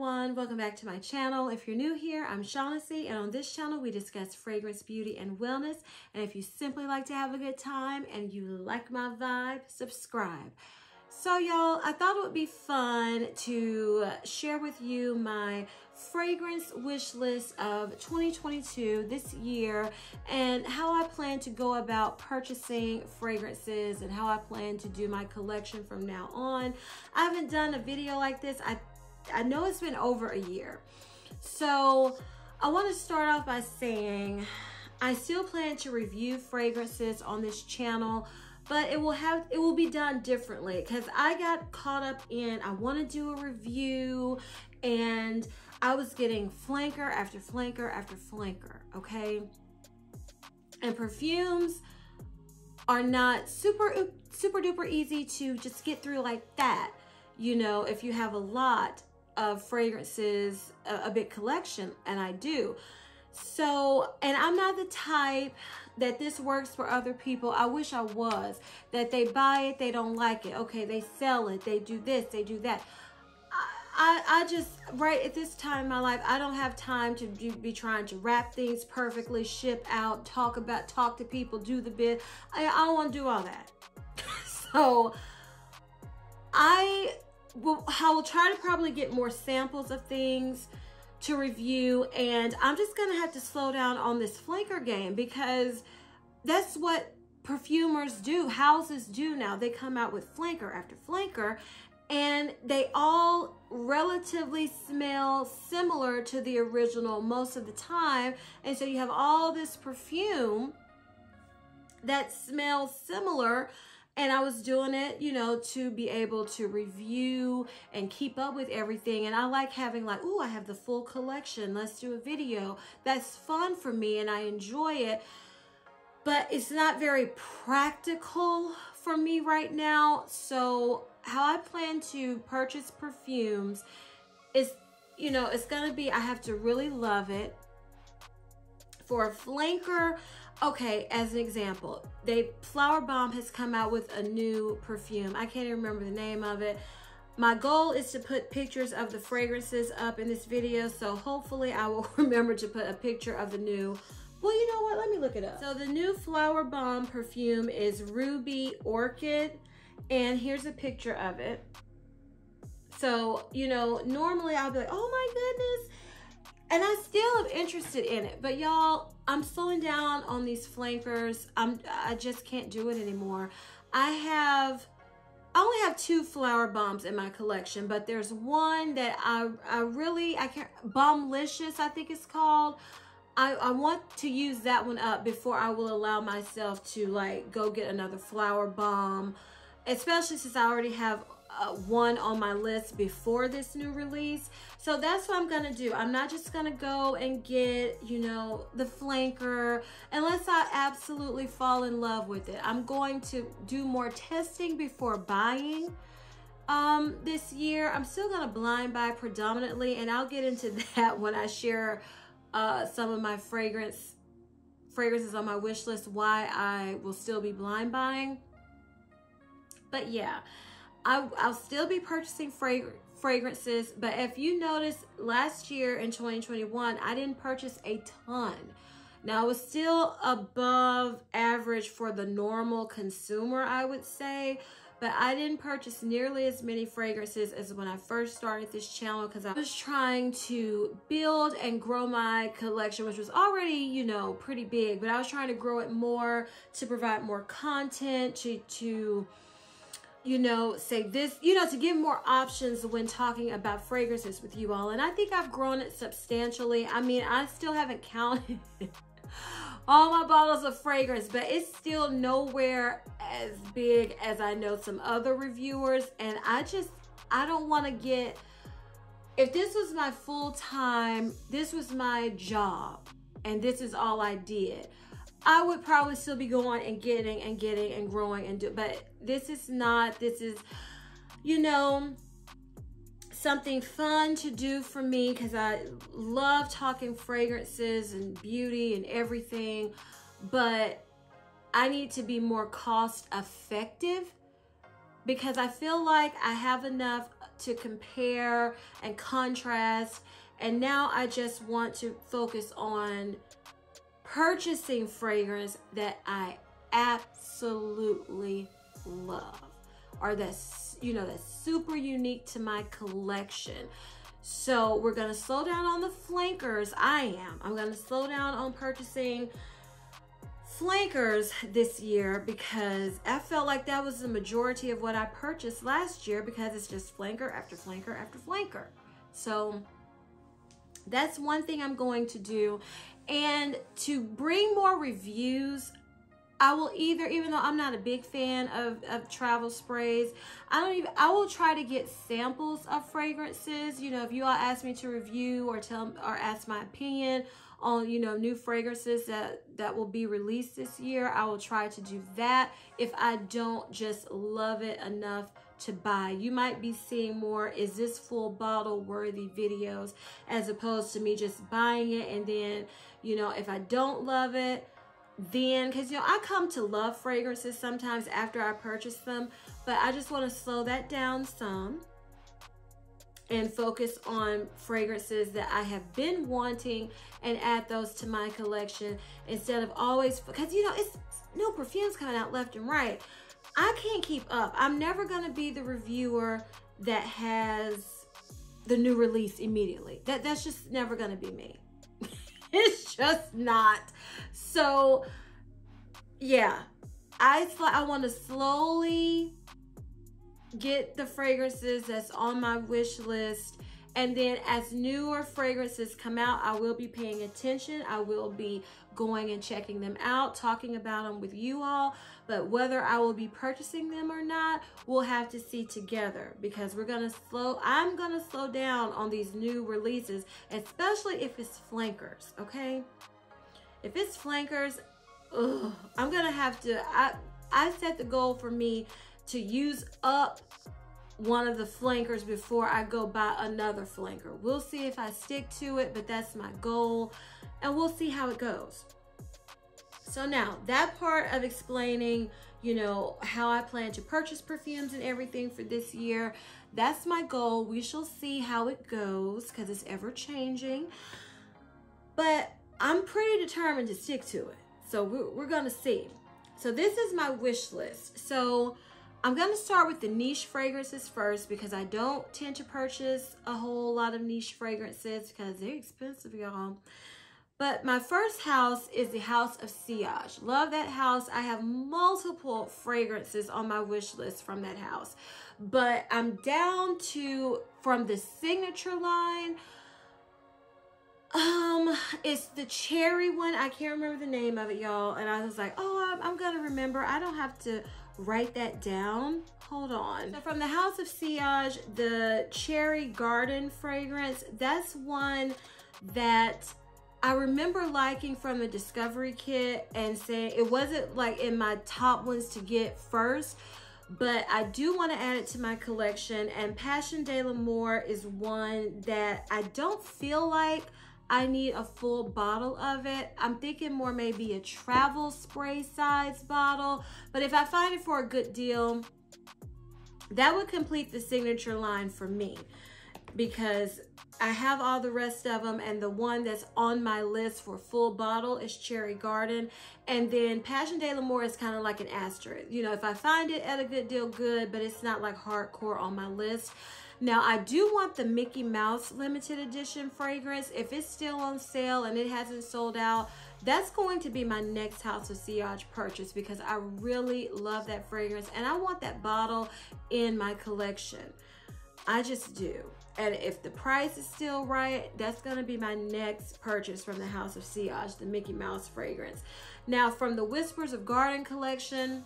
everyone, welcome back to my channel. If you're new here, I'm Shaughnessy, and on this channel we discuss fragrance, beauty, and wellness. And if you simply like to have a good time and you like my vibe, subscribe. So y'all, I thought it would be fun to share with you my fragrance wish list of 2022 this year, and how I plan to go about purchasing fragrances and how I plan to do my collection from now on. I haven't done a video like this. I know it's been over a year. So I want to start off by saying I still plan to review fragrances on this channel, but it will be done differently because I got caught up in I want to do a review, and I was getting flanker after flanker after flanker, okay? And perfumes are not super duper easy to just get through like that. You know, if you have a lot of fragrances, a big collection, and I do. So, and I'm not the type that this works for other people. I wish I was. That they buy it, they don't like it. Okay, they sell it, they do this, they do that. I just, right at this time in my life, I don't have time to be trying to wrap things perfectly, ship out, talk to people, do the bid. I don't want to do all that. So, I will try to probably get more samples of things to review, and I'm just gonna have to slow down on this flanker game because that's what perfumers do, houses do now. They come out with flanker after flanker, and they all relatively smell similar to the original most of the time. And so you have all this perfume that smells similar. And I was doing it, you know, to be able to review and keep up with everything. And I like having like, ooh, I have the full collection. Let's do a video. That's fun for me and I enjoy it. But it's not very practical for me right now. So how I plan to purchase perfumes is, you know, it's going to be, I have to really love it. For a flanker, okay, as an example, Flower Bomb has come out with a new perfume. I can't even remember the name of it. My goal is to put pictures of the fragrances up in this video, so hopefully I will remember to put a picture of the new. Well, you know what? Let me look it up. So the new Flower Bomb perfume is Ruby Orchid, and here's a picture of it. So, you know, normally I'll be like, oh my goodness. And I still am interested in it, but y'all, I'm slowing down on these flankers. I just can't do it anymore. I only have 2 Flower Bombs in my collection, but there's one that I can't, Bombelicious, I think it's called. I want to use that one up before I will allow myself to like go get another Flower Bomb, especially since I already have one on my list before this new release. So that's what I'm gonna do. I'm not just gonna go and get, you know, the flanker unless I absolutely fall in love with it. I'm going to do more testing before buying this year. I'm still gonna blind buy predominantly, and I'll get into that when I share some of my fragrances on my wish list, why I will still be blind buying. But yeah, I'll still be purchasing fragrances, but if you notice, last year in 2021, I didn't purchase a ton. Now, it was still above average for the normal consumer, I would say, but I didn't purchase nearly as many fragrances as when I first started this channel because I was trying to build and grow my collection, which was already, you know, pretty big, but I was trying to grow it more to provide more content, to you know, say this, you know, to give more options when talking about fragrances with you all. And I think I've grown it substantially. I mean, I still haven't counted all my bottles of fragrance, but it's still nowhere as big as I know some other reviewers. And I don't want to get, if this was my full time, this was my job, and this is all I did, I would probably still be going and getting and growing and do, but this is not, this is, you know, something fun to do for me because I love talking fragrances and beauty and everything, but I need to be more cost effective because I feel like I have enough to compare and contrast. And now I just want to focus on purchasing fragrance that I absolutely love, or that's, you know, that's super unique to my collection. So we're gonna slow down on the flankers. I'm gonna slow down on purchasing flankers this year because I felt like that was the majority of what I purchased last year, because it's just flanker after flanker after flanker. So that's one thing I'm going to do. And to bring more reviews, I will either, even though I'm not a big fan of travel sprays, I will try to get samples of fragrances. You know, if you all ask me to review or ask my opinion on, you know, new fragrances that will be released this year, I will try to do that if I don't just love it enough to buy. You might be seeing more, is this full bottle worthy videos, as opposed to me just buying it and then, you know, if I don't love it, then, because, you know, I come to love fragrances sometimes after I purchase them, but I just want to slow that down some and focus on fragrances that I have been wanting and add those to my collection, instead of always, because, you know, it's new perfumes coming out left and right. I can't keep up. I'm never going to be the reviewer that has the new release immediately. That's just never going to be me. It's just not. So yeah, I want to slowly get the fragrances that's on my wish list, and then as newer fragrances come out, I will be paying attention. I will be going and checking them out, talking about them with you all. But whether I will be purchasing them or not, we'll have to see together, because I'm gonna slow down on these new releases, especially if it's flankers, okay? If it's flankers, I'm gonna have to, I set the goal for me to use up one of the flankers before I go buy another flanker. We'll see if I stick to it, but that's my goal, and we'll see how it goes. So now, that part of explaining, you know, how I plan to purchase perfumes and everything for this year, that's my goal. We shall see how it goes, because it's ever changing. But I'm pretty determined to stick to it. So we're gonna see. So this is my wish list. So I'm gonna start with the niche fragrances first, because I don't tend to purchase a whole lot of niche fragrances because they're expensive, y'all. But my first house is the House of Sillage. Love that house. I have multiple fragrances on my wish list from that house. But I'm down to, from the signature line, it's the cherry one. I can't remember the name of it, y'all. And I was like, oh, I'm gonna remember. I don't have to write that down. Hold on. So from the House of Sillage, the Cherry Garden fragrance, that's one that I remember liking from the Discovery Kit and saying it wasn't like in my top ones to get first, but I do want to add it to my collection. And Passion de l'Amour is one that I don't feel like I need a full bottle of it. I'm thinking more maybe a travel spray size bottle, but if I find it for a good deal, that would complete the signature line for me, because I have all the rest of them, and the one that's on my list for full bottle is Cherry Garden. And then Passion de l'Amour is kind of like an asterisk. You know, if I find it at a good deal, good, but it's not like hardcore on my list. Now, I do want the Mickey Mouse limited edition fragrance. If it's still on sale and it hasn't sold out, that's going to be my next House of Sillage purchase, because I really love that fragrance and I want that bottle in my collection. I just do. And if the price is still right, that's going to be my next purchase from the House of Sillage, the Mickey Mouse fragrance. Now, from the Whispers of Garden collection,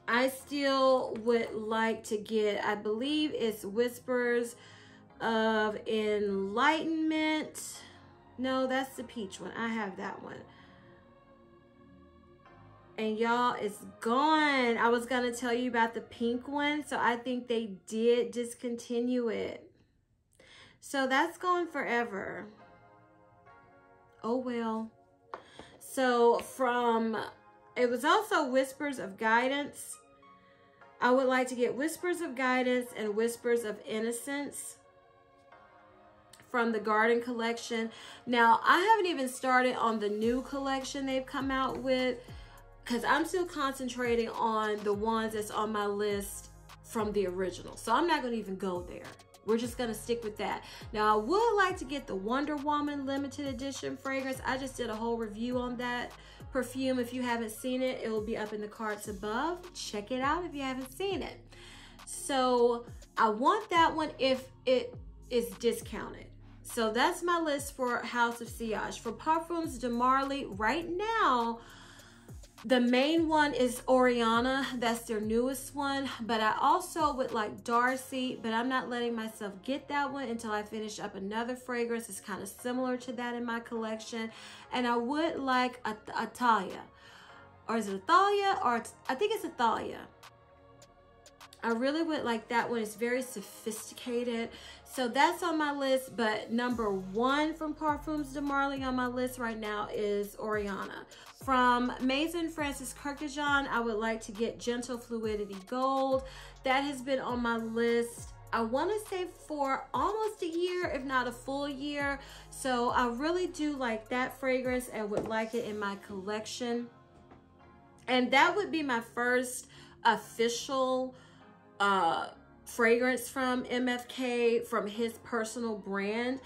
I still would like to get, I believe it's Whispers of Enlightenment. No, that's the peach one. I have that one. And y'all, it's gone. I was going to tell you about the pink one. So I think they did discontinue it. So that's gone forever. Oh, well. So from, it was also Whispers of Guidance. I would like to get Whispers of Guidance and Whispers of Innocence from the Garden collection. Now, I haven't even started on the new collection they've come out with, because I'm still concentrating on the ones that's on my list from the original. So I'm not going to even go there. We're just going to stick with that. Now, I would like to get the Wonder Woman limited edition fragrance. I just did a whole review on that perfume. If you haven't seen it, it will be up in the cards above. Check it out if you haven't seen it. So I want that one if it is discounted. So that's my list for House of Sillage. For Parfums de Marly, right now, the main one is Oriana. That's their newest one. But I also would like Darcy, but I'm not letting myself get that one until I finish up another fragrance. It's kind of similar to that in my collection. And I would like Italia. Or is it Italia? Or I think it's Italia. I really would like that one. It's very sophisticated. So that's on my list. But number one from Parfums de Marly on my list right now is Oriana. From Maison Francis Kurkdjian, I would like to get Gentle Fluidity Gold. That has been on my list, I want to say, for almost a year, if not a full year. So I really do like that fragrance and would like it in my collection. And that would be my first official fragrance from MFK, from his personal brand.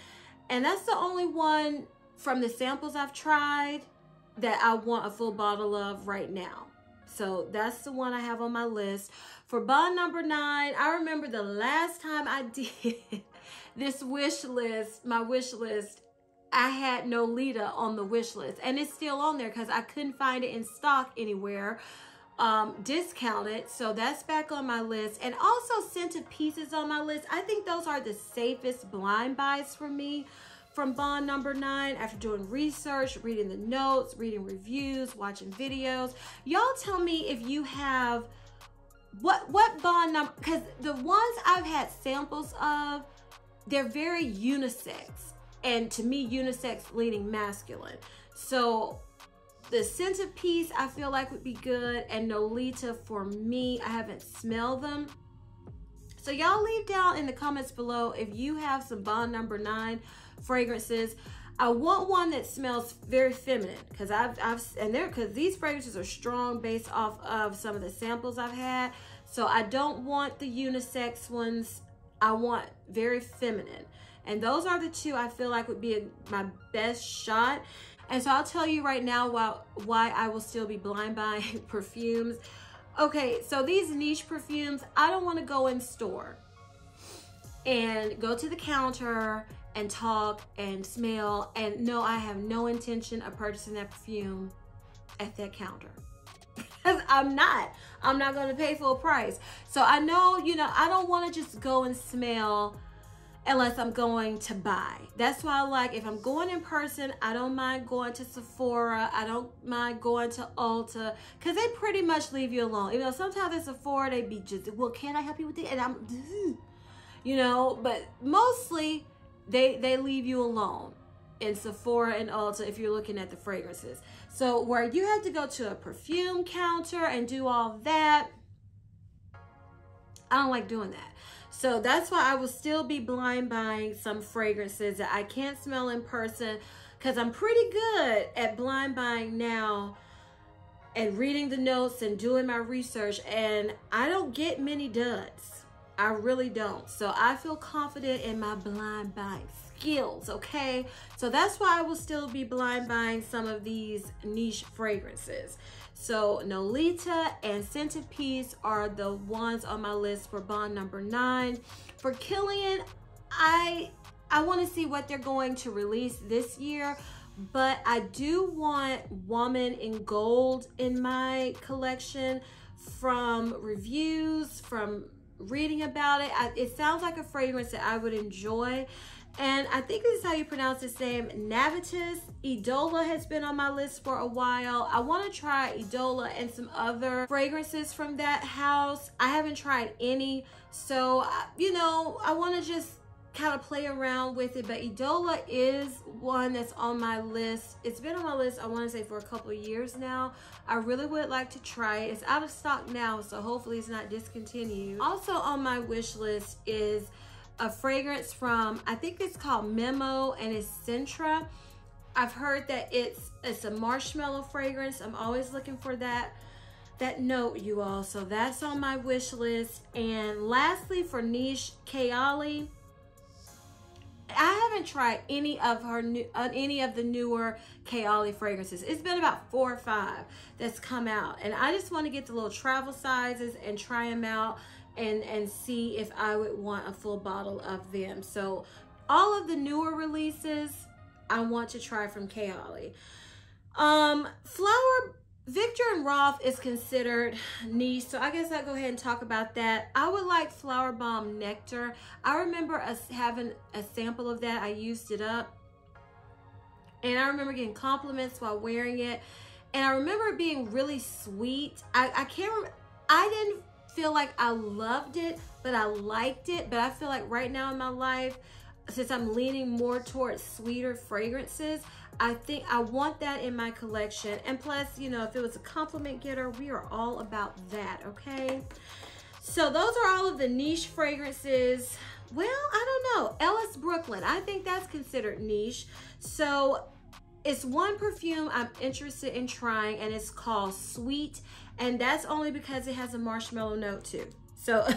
And that's the only one from the samples I've tried that I want a full bottle of right now. So that's the one I have on my list. For Bond number 9, I remember the last time I did this wish list, my wish list, I had Nolita on the wish list. And it's still on there because I couldn't find it in stock anywhere. Discounted. So that's back on my list. And also Scented Pieces on my list. I think those are the safest blind buys for me from Bond number 9, after doing research, reading the notes, reading reviews, watching videos. Y'all tell me if you have what Bond number, because the ones I've had samples of, they're very unisex, and to me unisex leaning masculine. So the Scented Piece I feel like would be good, and Nolita for me, I haven't smelled them. So y'all leave down in the comments below if you have some Bond number 9 fragrances. I want one that smells very feminine, because because these fragrances are strong based off of some of the samples I've had. So I don't want the unisex ones. I want very feminine. And those are the two I feel like would be my best shot. And so I'll tell you right now why I will still be blind buying perfumes. Okay, so these niche perfumes, I don't want to go in store and go to the counter and talk and smell, and no, I have no intention of purchasing that perfume at that counter. Because I'm not going to pay full price. So I know, you know, I don't want to just go and smell unless I'm going to buy. That's why I like, if I'm going in person, I don't mind going to Sephora. I don't mind going to Ulta, because they pretty much leave you alone. You know, sometimes at Sephora, they be just, well, can I help you with it? And I'm, you know, but mostly they leave you alone in Sephora and Ulta if you're looking at the fragrances. So where you have to go to a perfume counter and do all that, I don't like doing that. So that's why I will still be blind buying some fragrances that I can't smell in person, because I'm pretty good at blind buying now and reading the notes and doing my research, and I don't get many duds. I really don't. So I feel confident in my blind buying skills, okay? So that's why I will still be blind buying some of these niche fragrances. So Nolita and Scented Piece are the ones on my list for Bond number 9. For Kilian, I want to see what they're going to release this year, but I do want Woman in Gold in my collection. From reviews, from reading about it, it sounds like a fragrance that I would enjoy. And I think this is how you pronounce his name, Navitus. Idola has been on my list for a while. I want to try Idola and some other fragrances from that house. I haven't tried any, so you know, I want to just kind of play around with it, but Idola is one that's on my list. It's been on my list, I want to say, for a couple of years now. I really would like to try it. It's out of stock now, so hopefully it's not discontinued. Also on my wish list is a fragrance from, I think it's called Memo, and it's Centra. I've heard that it's a marshmallow fragrance. I'm always looking for that note, you all. So that's on my wish list. And lastly, for niche, Kayali. I haven't tried any of the newer Kayali fragrances. It's been about 4 or 5 that's come out, and I just want to get the little travel sizes and try them out and see if I would want a full bottle of them. So all of the newer releases I want to try from Kayali. Victor and Rolf is considered niche, so I guess I'll go ahead and talk about that. I would like Flower Bomb Nectar. I remember us having a sample of that. I used it up, and I remember getting compliments while wearing it, and I remember it being really sweet. I didn't feel like I loved it, but I liked it. But I feel like right now in my life, since I'm leaning more towards sweeter fragrances, I think I want that in my collection. And plus, you know, if it was a compliment getter, we are all about that, okay? So those are all of the niche fragrances. Well, I don't know. Ellis Brooklyn, I think that's considered niche. So it's one perfume I'm interested in trying, and it's called Sweet. And that's only because it has a marshmallow note too. So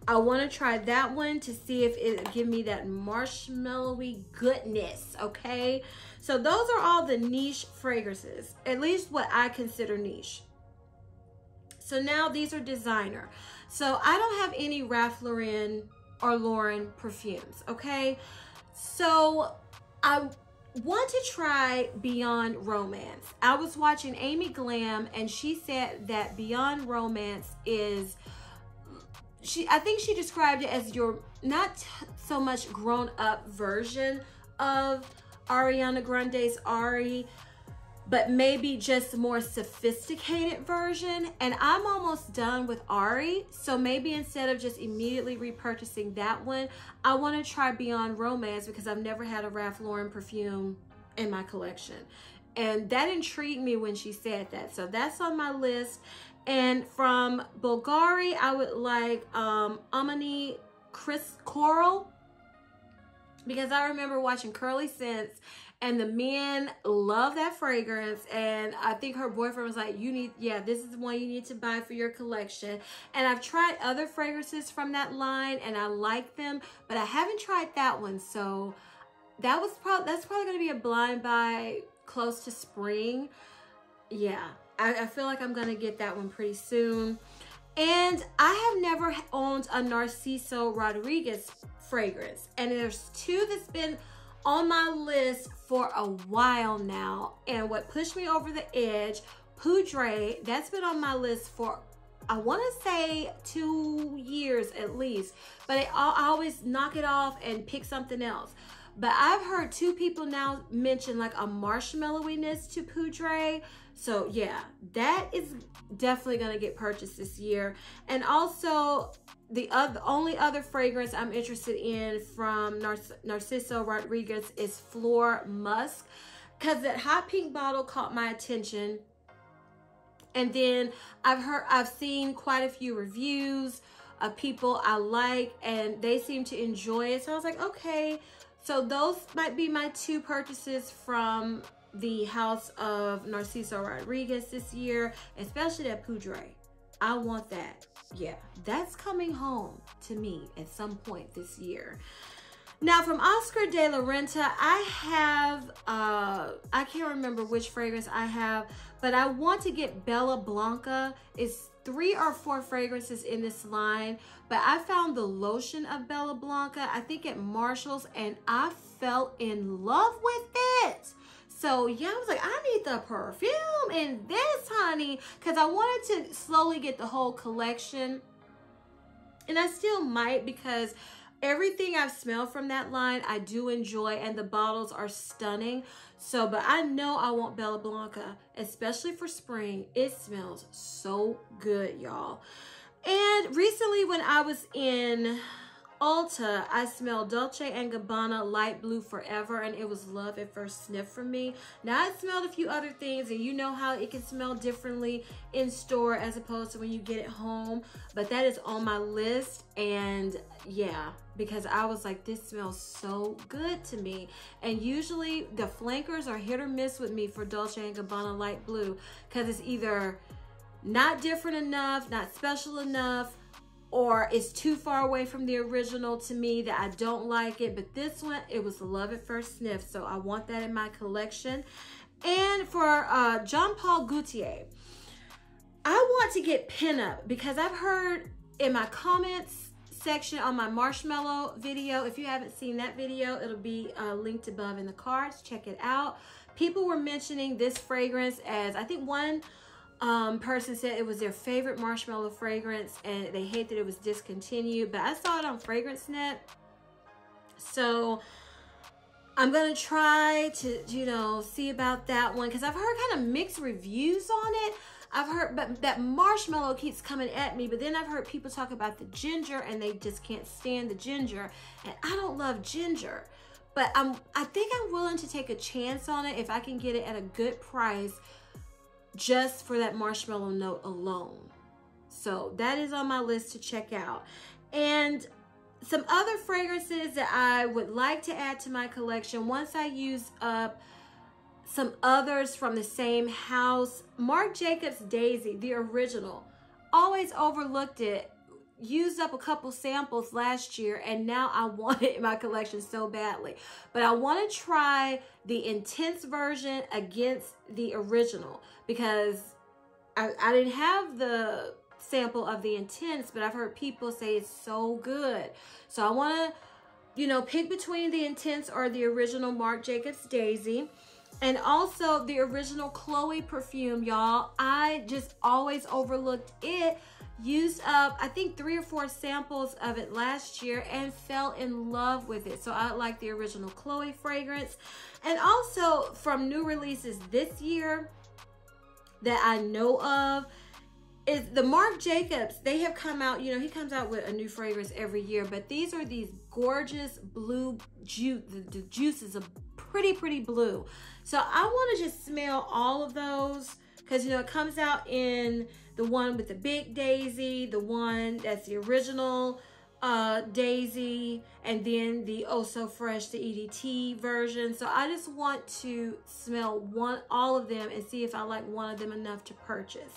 I want to try that one to see if it give me that marshmallowy goodness, okay? So those are all the niche fragrances, at least what I consider niche. So now these are designer. So I don't have any Ralph Lauren or Lauren perfumes, okay? So I want to try Beyond Romance. I was watching Amy Glam, and she said that Beyond Romance is, I think she described it as your not so much grown up version of Ariana Grande's Ari, but maybe just a more sophisticated version. And I'm almost done with Ari, so maybe instead of just immediately repurchasing that one, I want to try Beyond Romance because I've never had a Ralph Lauren perfume in my collection, and that intrigued me when she said that. So that's on my list. And from Bulgari, I would like Amani Coral, because I remember watching Curly Scents, and the men love that fragrance. And I think her boyfriend was like, this is the one you need to buy for your collection. And I've tried other fragrances from that line, and I like them, but I haven't tried that one. So that's probably going to be a blind buy close to spring. Yeah. I feel like I'm going to get that one pretty soon. And I have never owned a Narciso Rodriguez fragrance. And there's 2 that's been on my list for a while now. And what pushed me over the edge, Poudre, that's been on my list for, I want to say 2 years at least. But I always knock it off and pick something else. But I've heard 2 people now mention like a marshmallowiness to Poudre. So yeah, that is definitely gonna get purchased this year. And also the only other fragrance I'm interested in from Narciso Rodriguez is Floor Musk, because that hot pink bottle caught my attention. And then I've seen quite a few reviews of people I like, and they seem to enjoy it. So I was like, okay. So those might be my 2 purchases from the house of Narciso Rodriguez this year, especially that Poudre. I want that. Yeah, that's coming home to me at some point this year. Now from Oscar de la Renta, I have, I can't remember which fragrance I have, but I want to get Bella Blanca. It's 3 or 4 fragrances in this line, but I found the lotion of Bella Blanca, I think at Marshall's, and I fell in love with it. So yeah, I was like, I need the perfume in this, honey, because I wanted to slowly get the whole collection. And I still might, because everything I've smelled from that line, I do enjoy, and the bottles are stunning. So, but I know I want Bella Blanca, especially for spring. It smells so good, y'all. And recently when I was in Ulta, I smelled Dolce & Gabbana Light Blue Forever, and it was love at first sniff for me. Now, I smelled a few other things, and you know how it can smell differently in store as opposed to when you get it home, but that is on my list. And yeah, because I was like, this smells so good to me. And usually the flankers are hit or miss with me for Dolce & Gabbana Light Blue, because it's either not different enough, not special enough, or it's too far away from the original to me that I don't like it. But this one, it was love at first sniff, so I want that in my collection. And for Jean Paul Gaultier, I want to get Pinup, because I've heard in my comments section on my marshmallow video, if you haven't seen that video, it'll be linked above in the cards. Check it out. People were mentioning this fragrance as, I think one person said it was their favorite marshmallow fragrance, and they hate that it was discontinued, but I saw it on FragranceNet, so I'm gonna try to, you know, see about that one, because I've heard kind of mixed reviews on it. I've heard, but that marshmallow keeps coming at me, but then I've heard people talk about the ginger, and they just can't stand the ginger, and I don't love ginger, but I think I'm willing to take a chance on it if I can get it at a good price, just for that marshmallow note alone. So that is on my list to check out. And some other fragrances that I would like to add to my collection once I use up some others from the same house. Marc Jacobs Daisy, the original. Always overlooked it. Used up a couple samples last year, and now I want it in my collection so badly. But I want to try the intense version against the original, because I didn't have the sample of the intense, but I've heard people say it's so good. So I want to, you know, pick between the intense or the original Marc Jacobs Daisy. And also the original Chloe perfume, y'all. I just always overlooked it. Used up, I think, 3 or 4 samples of it last year and fell in love with it. So I like the original Chloe fragrance. And also from new releases this year that I know of is the Marc Jacobs. They have come out, you know, he comes out with a new fragrance every year, but these are these gorgeous blue juice. The juice is a pretty blue. So I want to just smell all of those, because, you know, it comes out in the one with the big daisy, the one that's the original daisy, and then the Oh So Fresh, the EDT version. So I just want to smell all of them and see if I like one of them enough to purchase.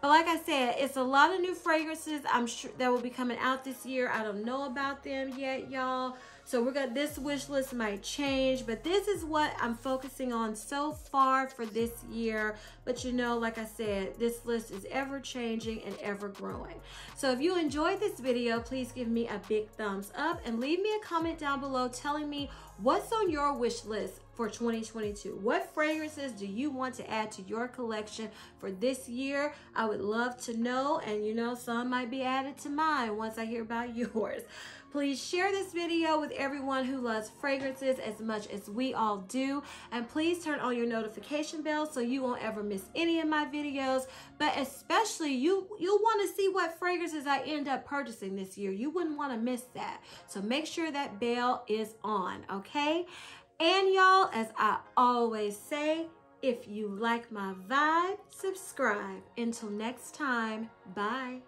But like I said, it's a lot of new fragrances I'm sure that will be coming out this year. I don't know about them yet, y'all. So this wish list might change, but this is what I'm focusing on so far for this year. But you know, like I said, this list is ever changing and ever growing. So if you enjoyed this video, please give me a big thumbs up and leave me a comment down below telling me what's on your wish list for 2022. What fragrances do you want to add to your collection for this year? I would love to know, and you know, some might be added to mine once I hear about yours. Please share this video with everyone who loves fragrances as much as we all do. And please turn on your notification bell so you won't ever miss any of my videos. But especially, you'll want to see what fragrances I end up purchasing this year. You wouldn't want to miss that. So make sure that bell is on, okay? And y'all, as I always say, if you like my vibe, subscribe. Until next time, bye.